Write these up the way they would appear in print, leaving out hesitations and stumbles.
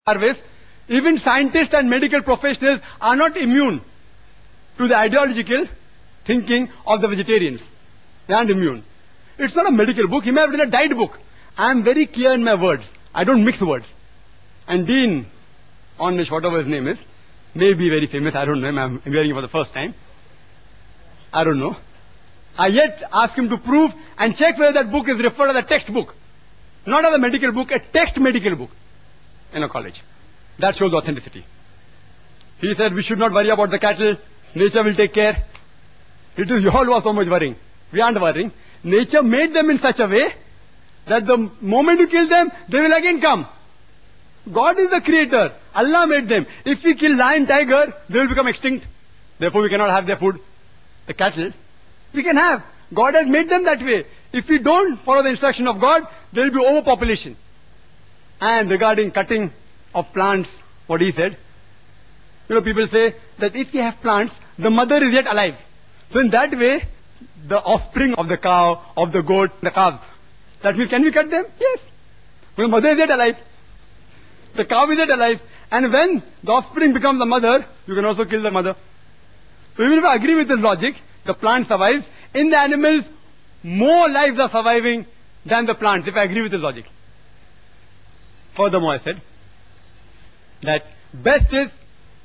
Harvest, even scientists and medical professionals are not immune to the ideological thinking of the vegetarians. They aren't immune. It's not a medical book. He may have written a diet book. I am very clear in my words. I don't mix words. And Dean Ornish, whatever his name is, may be very famous. I don't know him. I'm hearing him for the first time. I don't know. I yet ask him to prove and check whether that book is referred as a textbook. Not as a medical book, a text medical book in a college. That shows authenticity. He said we should not worry about the cattle. Nature will take care. It is you all who are so much worrying. We aren't worrying. Nature made them in such a way that the moment you kill them, they will again come. God is the creator. Allah made them. If we kill lion, tiger, they will become extinct. Therefore we cannot have their food. The cattle, we can have. God has made them that way. If we don't follow the instruction of God, there will be overpopulation. And regarding cutting of plants, what he said, people say that if you have plants, the mother is yet alive. So in that way, the offspring of the cow, of the goat, the calves, that means can we cut them? Yes. The mother is yet alive. The cow is yet alive. And when the offspring becomes the mother, you can also kill the mother. So even if I agree with this logic, the plant survives. In the animals, more lives are surviving than the plants, if I agree with this logic. Furthermore, I said that best is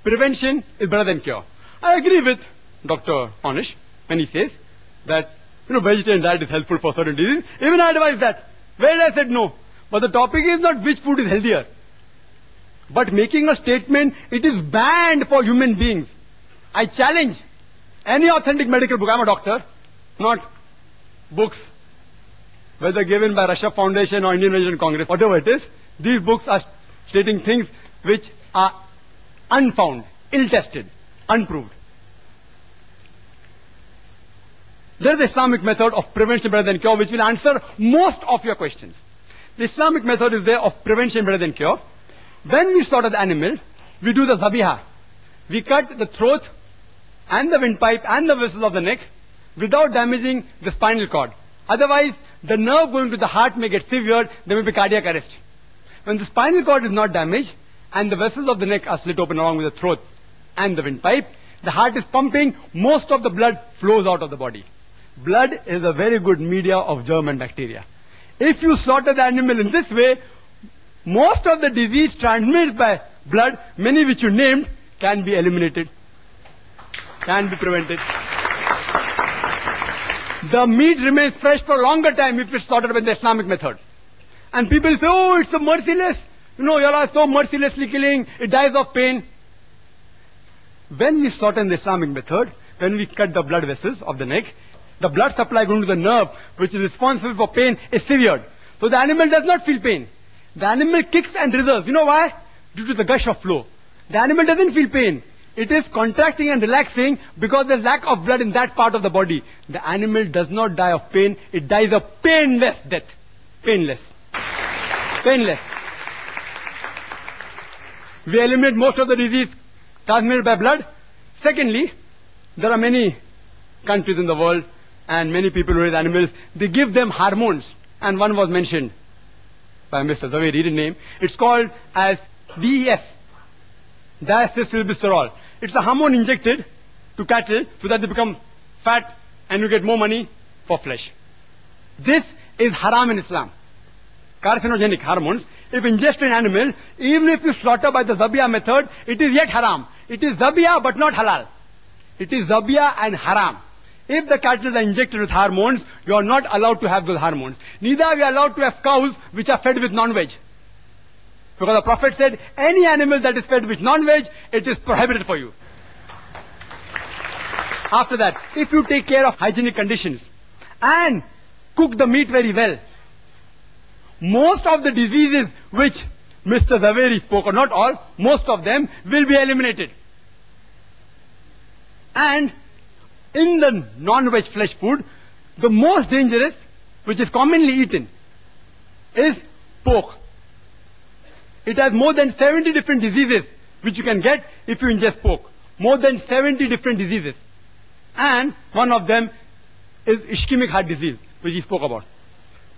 prevention is better than cure. I agree with Dr. Ornish when he says that vegetarian diet is helpful for certain diseases. Even I advise that. Well, I said no. But the topic is not which food is healthier, but making a statement, it is banned for human beings. I challenge any authentic medical book. I'm a doctor, not books, whether given by Russia Foundation or Indian Vegetarian Congress, whatever it is. These books are stating things which are unfound, ill-tested, unproved. There is the Islamic method of prevention better than cure, which will answer most of your questions. The Islamic method is there of prevention better than cure. When we slaughter the animal, we do the zabiha. We cut the throat and the windpipe and the vessels of the neck without damaging the spinal cord. Otherwise, the nerve going to the heart may get severed, there may be cardiac arrest. When the spinal cord is not damaged and the vessels of the neck are slit open along with the throat and the windpipe, the heart is pumping, most of the blood flows out of the body. Blood is a very good media of germ and bacteria. If you slaughter the animal in this way, most of the disease transmitted by blood, many which you named, can be eliminated, can be prevented. The meat remains fresh for a longer time if it's slaughtered by the Islamic method. And people say, oh, it's so merciless. You all are so mercilessly killing, it dies of pain. When we slaughter in the Islamic method, when we cut the blood vessels of the neck, the blood supply going to the nerve, which is responsible for pain, is severed. So the animal does not feel pain. The animal kicks and writhers. You know why? Due to the gush of flow. The animal doesn't feel pain. It is contracting and relaxing because there's lack of blood in that part of the body. The animal does not die of pain. It dies a painless death. Painless. Painless. We eliminate most of the disease transmitted by blood. Secondly, there are many countries in the world and many people who raise animals. They give them hormones. And one was mentioned by Mr. Zaveri, read his name. It's called as DES, diacylglycerol. It's a hormone injected to cattle so that they become fat and you get more money for flesh. This is haram in Islam. Carcinogenic hormones, if ingested in animal, even if you slaughter by the zabiyah method, it is yet haram. It is zabiyah but not halal. It is zabiyah and haram. If the cattle are injected with hormones, you are not allowed to have those hormones. Neither are we allowed to have cows which are fed with non-veg. Because the Prophet said, any animal that is fed with non-veg, it is prohibited for you. After that, if you take care of hygienic conditions and cook the meat very well, most of the diseases which Mr. Zaveri spoke, or not all, most of them will be eliminated. And in the non-veg flesh food, the most dangerous, which is commonly eaten, is pork. It has more than 70 different diseases which you can get if you ingest pork. More than 70 different diseases. And one of them is ischemic heart disease, which he spoke about.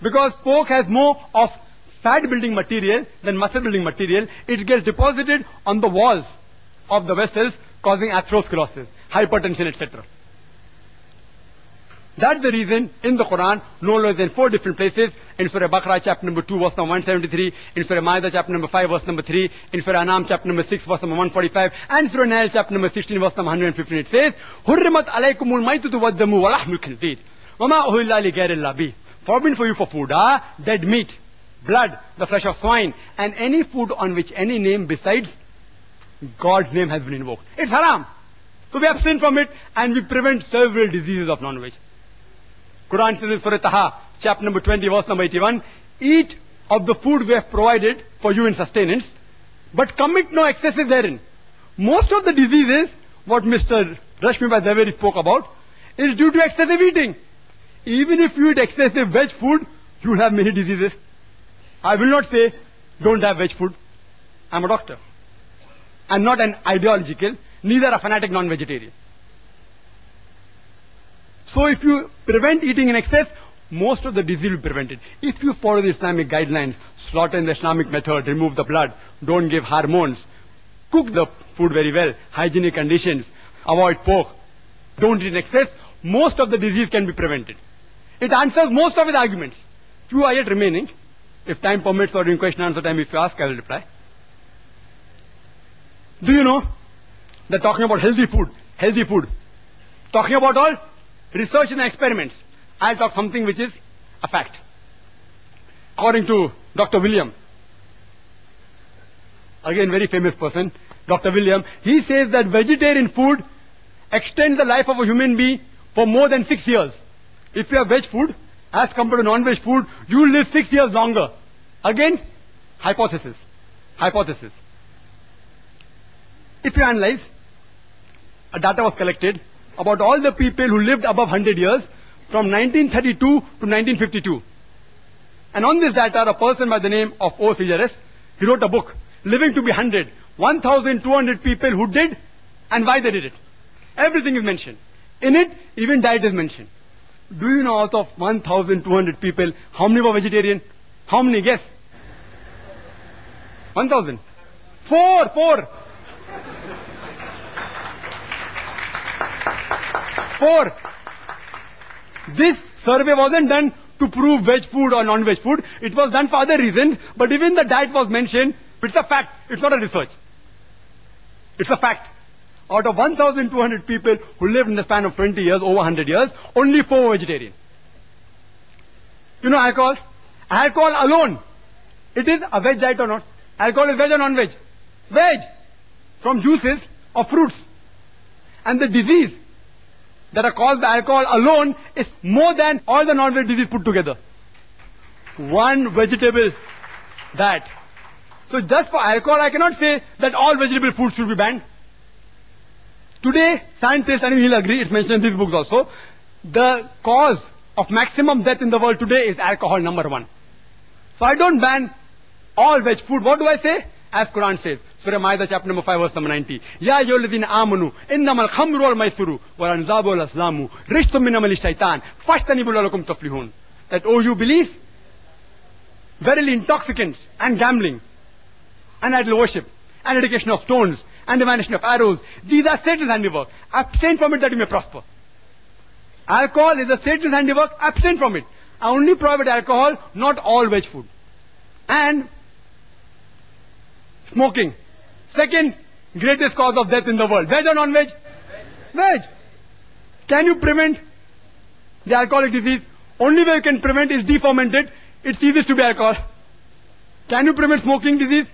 Because pork has more of fat building material than muscle building material. It gets deposited on the walls of the vessels, causing atherosclerosis, hypertension, etc. That's the reason in the Quran, no less than 4 different places, in Surah Baqarah chapter number 2 verse number 173, in Surah Ma'idah chapter number 5 verse number 3, in Surah Anam chapter number 6 verse number 145, and Surah Nahl chapter number 16 verse number 115, it says, Hurrimat alaykumul maytutu waddamu wa lahmul khinzir, wa ma uhilla li ghayrillah bih. Forbidden for you for food, dead meat, blood, the flesh of swine, and any food on which any name besides God's name has been invoked. It's haram. So we abstain from it and we prevent several diseases of non-veg. Quran says in Surah Taha, chapter number 20, verse number 81, eat of the food we have provided for you in sustenance, but commit no excesses therein. Most of the diseases, what Mr. Rashmi Zaveri spoke about, is due to excessive eating. Even if you eat excessive veg food, you will have many diseases. I will not say, don't have veg food. I'm a doctor. I'm not an ideological, neither a fanatic non-vegetarian. So if you prevent eating in excess, most of the disease will be prevented. If you follow the Islamic guidelines, slaughter in the Islamic method, remove the blood, don't give hormones, cook the food very well, hygienic conditions, avoid pork, don't eat in excess, most of the disease can be prevented. It answers most of his arguments. Few are yet remaining. If time permits or during question answer time, if you ask, I will reply. Do you know that talking about healthy food, talking about all research and experiments, I'll talk something which is a fact. According to Dr. William, again very famous person, Dr. William, he says that vegetarian food extends the life of a human being for more than 6 years. If you have veg food, as compared to non-veg food, you will live 6 years longer. Again, hypothesis. If you analyze, a data was collected about all the people who lived above 100 years from 1932 to 1952. And on this data, a person by the name of O. Sejaris, he wrote a book, Living to be 100, 1,200 people who did and why they did it. Everything is mentioned. In it, even diet is mentioned. Do you know out of 1,200 people, how many were vegetarian? How many? Guess. 1,000. Four. This survey wasn't done to prove veg food or non-veg food. It was done for other reasons. But even the diet was mentioned. It's a fact. It's not a research. It's a fact. Out of 1,200 people who lived in the span of 20 years, over 100 years, only 4 were vegetarian. You know alcohol? Alcohol alone. It is a veg diet or not? Alcohol is veg or non-veg? Veg. From juices or fruits. And the disease that are caused by alcohol alone is more than all the non-veg diseases put together. One vegetable diet. So just for alcohol, I cannot say that all vegetable foods should be banned. Today, scientists, and he'll agree, it's mentioned in these books also, the cause of maximum death in the world today is alcohol, number 1. So I don't ban all veg food. What do I say? As Quran says, Surah Ma'idah chapter number 5 verse number 90. Ya ayyuhalladhina amanu innamal khamru wal maisuru wal anzabu wal azlamu rijsun min amali shaitan fajtanibu la'allakum tuflihun. That, oh, you believe? Verily intoxicants and gambling and idol worship and dedication of stones and divination of arrows, these are Satan's handiwork. Abstain from it that you may prosper. Alcohol is a Satan's handiwork. Abstain from it. I only prohibit alcohol, not all veg food. And smoking. Second greatest cause of death in the world. Veg or non-veg? Veg. Can you prevent the alcoholic disease? Only way you can prevent is deferment it. It ceases to be alcohol. Can you prevent smoking disease?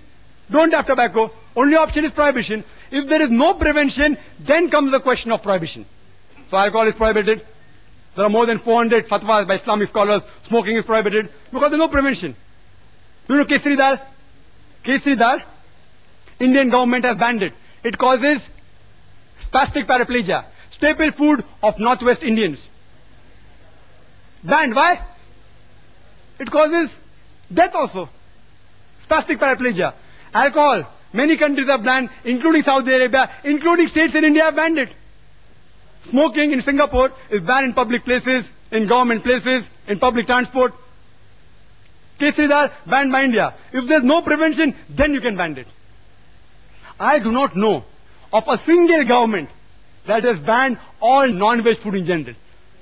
Don't have tobacco. Only option is prohibition. If there is no prevention, then comes the question of prohibition. So alcohol is prohibited. There are more than 400 fatwas by Islamic scholars. Smoking is prohibited because there is no prevention. You know Kesari dal? Kesari dal? Indian government has banned it. It causes spastic paraplegia. Staple food of Northwest Indians. Banned. Why? It causes death also. Spastic paraplegia. Alcohol. Many countries have banned, including Saudi Arabia, including states in India have banned it. Smoking in Singapore is banned in public places, in government places, in public transport. Kesridar banned by India. If there's no prevention, then you can ban it. I do not know of a single government that has banned all non-veg food in general.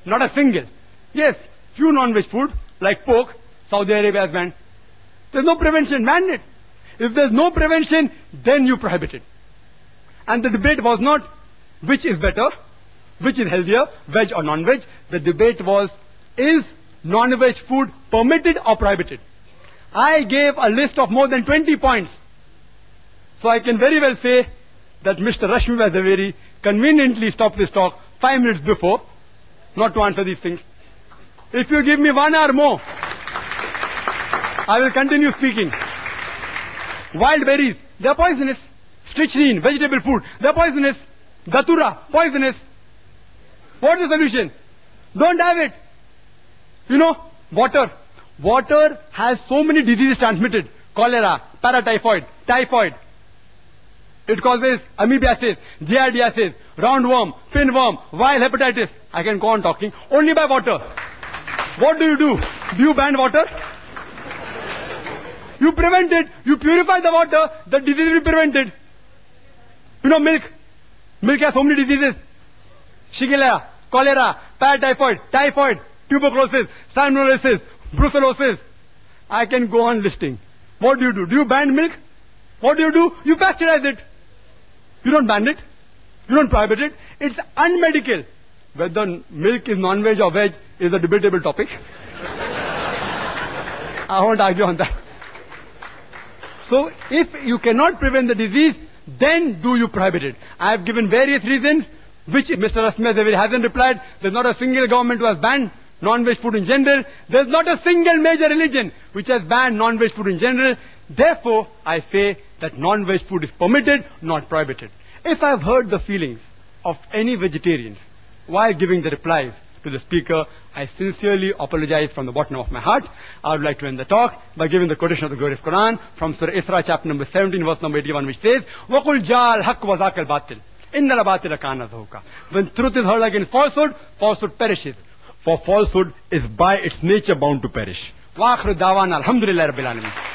Not a single. Yes, few non-veg food, like pork, Saudi Arabia has banned. There's no prevention, ban it. If there's no prevention, then you prohibit it. And the debate was not which is better, which is healthier, veg or non-veg. The debate was, is non-veg food permitted or prohibited? I gave a list of more than 20 points. So I can very well say that Mr. Rashmi Zaveri conveniently stopped this talk 5 minutes before, not to answer these things. If you give me 1 hour more, I will continue speaking. Wild berries, they are poisonous. Strychnine, vegetable food, they are poisonous. Datura, poisonous. What is the solution? Don't have it. You know, water. Water has so many diseases transmitted. Cholera, paratyphoid, typhoid. It causes amoebiasis, giardiasis, roundworm, pinworm, viral hepatitis. I can go on talking. Only by water. What do? Do you ban water? You prevent it. You purify the water. The disease will be prevented. You know, milk. Milk has so many diseases. Shigella, cholera, paratyphoid, typhoid, tuberculosis, salmonellosis, brucellosis. I can go on listing. What do? Do you ban milk? What do? You pasteurize it. You don't ban it. You don't prohibit it. It's unmedical. Whether milk is non-veg or veg is a debatable topic. I won't argue on that. So if you cannot prevent the disease, then do you prohibit it? I have given various reasons, which Mr. Rashmi Zaveri hasn't replied. There's not a single government who has banned non-veg food in general. There's not a single major religion which has banned non-veg food in general. Therefore, I say that non-veg food is permitted, not prohibited. If I've hurt the feelings of any vegetarians while giving the replies to the speaker, I sincerely apologize from the bottom of my heart. I would like to end the talk by giving the quotation of the glorious Quran from Surah Isra, chapter number 17, verse number 81, which says, وَقُلْ جَاءَ الْحَقُّ وَزَاقَ الْبَاطِلُ إِنَّ الْبَاطِلَ كَانَ زَهُوقًا. When truth is heard against falsehood, falsehood perishes. For falsehood is by its nature bound to perish. وَآخِرُ دَعْوَانَا الْحَمْدُ لِلَّهِ رَبِّ الْعَالَمِينَ.